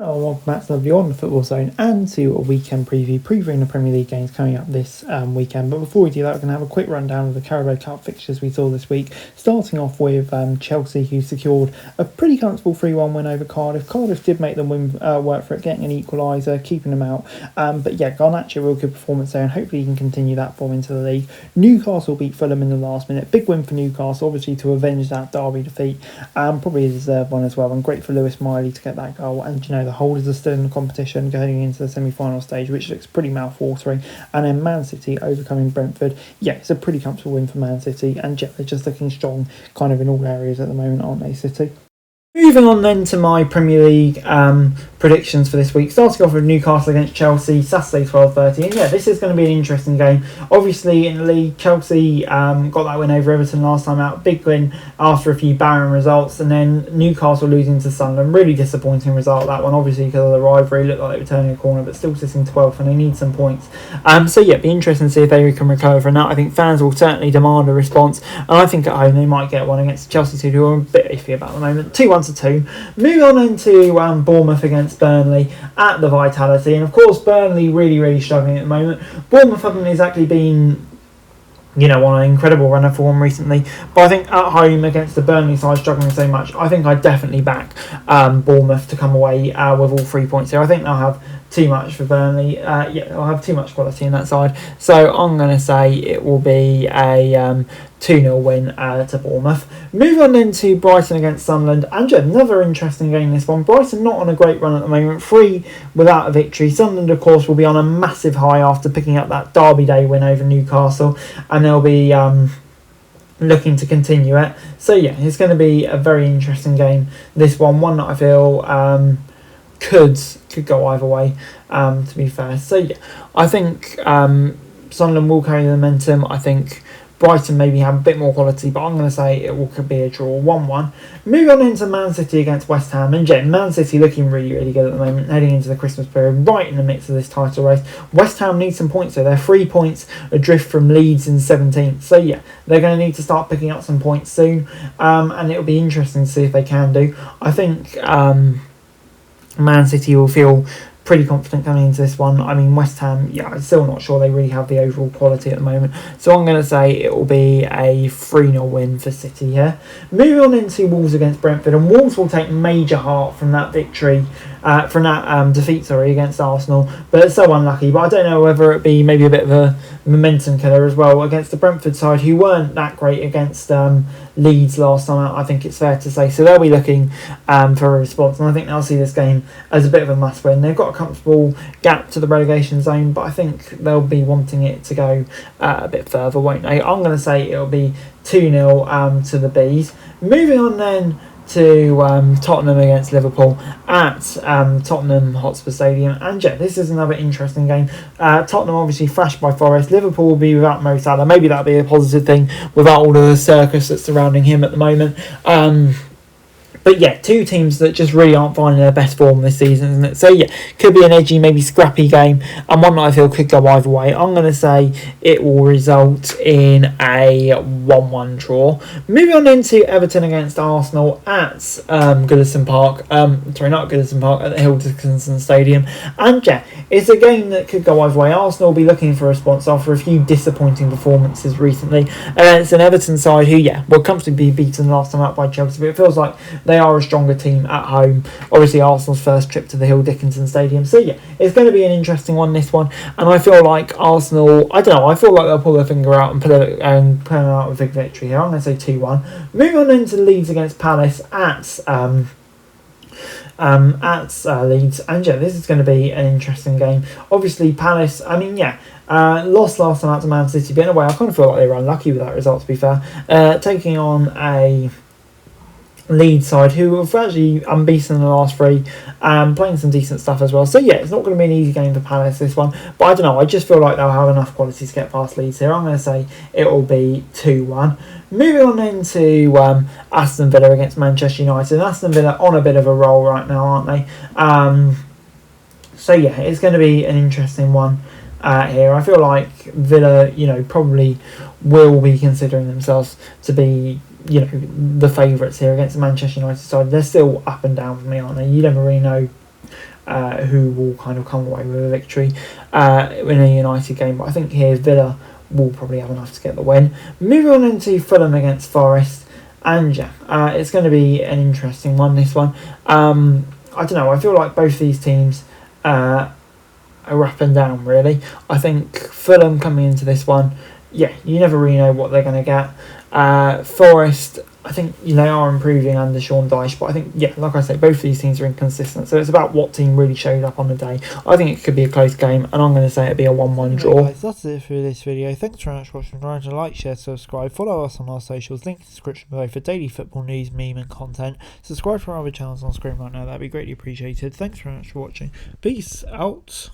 Oh, welcome back to Lovely on the Football Zone and to a weekend previewing the Premier League games coming up this weekend. But before we do that, we're going to have a quick rundown of the Carabao Cup fixtures we saw this week, starting off with Chelsea, who secured a pretty comfortable 3-1 win over Cardiff. Cardiff did make them win, work for it, getting an equaliser, keeping them out. But yeah, Garnacho, a real good performance there, and hopefully he can continue that form into the league. Newcastle beat Fulham in the last minute. Big win for Newcastle, obviously, to avenge that Derby defeat. Probably a deserved one as well, and great for Lewis Miley to get that goal. And the holders are still in the competition going into the semi-final stage, which looks pretty mouth-watering. And then Man City overcoming Brentford. Yeah, it's a pretty comfortable win for Man City, and yeah, they're just looking strong kind of in all areas at the moment, aren't they, City? Moving on then to my Premier League predictions for this week. Starting off with Newcastle against Chelsea, Saturday 12:30. And yeah, this is going to be an interesting game. Obviously in the league, Chelsea got that win over Everton last time out. Big win after a few barren results. And then Newcastle losing to Sunderland. Really disappointing result, that one. Obviously because of the rivalry. Looked like they were turning a corner, but still sitting 12th and they need some points. So yeah, be interesting to see if they can recover from that. I think fans will certainly demand a response. And I think at home they might get one against Chelsea team, who are a bit iffy about the moment. 2-1 to 2. Moving on into Bournemouth against Burnley at the Vitality, and of course Burnley really struggling at the moment. Bournemouth haven't exactly been on an incredible run of form recently, but I think at home against the Burnley side struggling so much, I think I'd definitely back Bournemouth to come away with all 3 points here. I think they'll have too much for Burnley. They'll have too much quality in that side, so I'm going to say it will be a 2-0 win to Bournemouth. Moving on then to Brighton against Sunderland. And another interesting game this one. Brighton not on a great run at the moment, 3 without a victory. Sunderland, of course, will be on a massive high after picking up that Derby Day win over Newcastle, and they'll be looking to continue it. So yeah, it's going to be a very interesting game, this one that I feel could go either way, to be fair. So yeah, I think Sunderland will carry the momentum. I think Brighton maybe have a bit more quality, but I'm going to say it will be a draw, 1-1. Moving on into Man City against West Ham. And Man City looking really good at the moment, heading into the Christmas period, right in the midst of this title race. West Ham need some points, so they're 3 points adrift from Leeds in 17th. So yeah, they're going to need to start picking up some points soon, and it'll be interesting to see if they can do. I think Man City will feel pretty confident coming into this one. I mean, West Ham, I'm still not sure they really have the overall quality at the moment. So I'm going to say it will be a 3-0 win for City here. Moving on into Wolves against Brentford, and Wolves will take major heart from that victory, defeat against Arsenal, but it's so unlucky. But I don't know whether it be maybe a bit of a momentum killer as well against the Brentford side, who weren't that great against Leeds last time out, I think it's fair to say. So they'll be looking for a response, and I think they'll see this game as a bit of a must win. They've got a comfortable gap to the relegation zone, but I think they'll be wanting it to go a bit further, won't they? I'm going to say it'll be 2-0 to the Bees. Moving on then to Tottenham against Liverpool at Tottenham Hotspur Stadium. And this is another interesting game. Tottenham obviously thrashed by Forest. Liverpool will be without Mo Salah. Maybe that'll be a positive thing without all of the circus that's surrounding him at the moment. But yeah, 2 teams that just really aren't finding their best form this season, isn't it? So yeah, could be an edgy, maybe scrappy game, and one that I feel could go either way. I'm going to say it will result in a 1-1 draw. Moving on into Everton against Arsenal at Goodison Park. Not Goodison Park, at the Hill Dickinson Stadium. And it's a game that could go either way. Arsenal will be looking for a response after a few disappointing performances recently. It's an Everton side who, will comfortably be beaten last time out by Chelsea, but it feels like they are a stronger team at home. Obviously, Arsenal's first trip to the Hill Dickinson Stadium. So yeah, it's going to be an interesting one, this one. And I feel like Arsenal, I feel like they'll pull their finger out and pull it out with a big victory here. I'm going to say 2-1. Moving on into Leeds against Palace at Leeds. And this is going to be an interesting game. Obviously, Palace, lost last time out to Man City, but in a way I kind of feel like they were unlucky with that result, to be fair. Taking on a Leeds side who have actually unbeaten in the last 3, playing some decent stuff as well. So yeah, it's not going to be an easy game for Palace, this one, but I don't know, I just feel like they'll have enough quality to get past Leeds here. I'm going to say it will be 2-1. Moving on into Aston Villa against Manchester United. Aston Villa on a bit of a roll right now, aren't they? So yeah, it's going to be an interesting one here. I feel like Villa, probably will be considering themselves to be the favourites here against the Manchester United side. They're still up and down for me, aren't they? You never really know who will kind of come away with a victory in a United game. But I think here Villa will probably have enough to get the win. Moving on into Fulham against Forest. And yeah, it's going to be an interesting one, this one. I don't know, I feel like both these teams are up and down, really. I think Fulham coming into this one, yeah, you never really know what they're going to get. Forest, I think they are improving under Sean Dyche, but I think, yeah, like I say, both of these teams are inconsistent, so it's about what team really showed up on the day. I think it could be a close game, and I'm going to say it'll be a 1-1 draw. Guys, that's it for this video. Thanks very much for watching. Remember to like, share, subscribe, follow us on our socials, link in the description below for daily football news, meme and content. Subscribe for our other channels on screen right now, that'd be greatly appreciated. Thanks very much for watching. Peace out.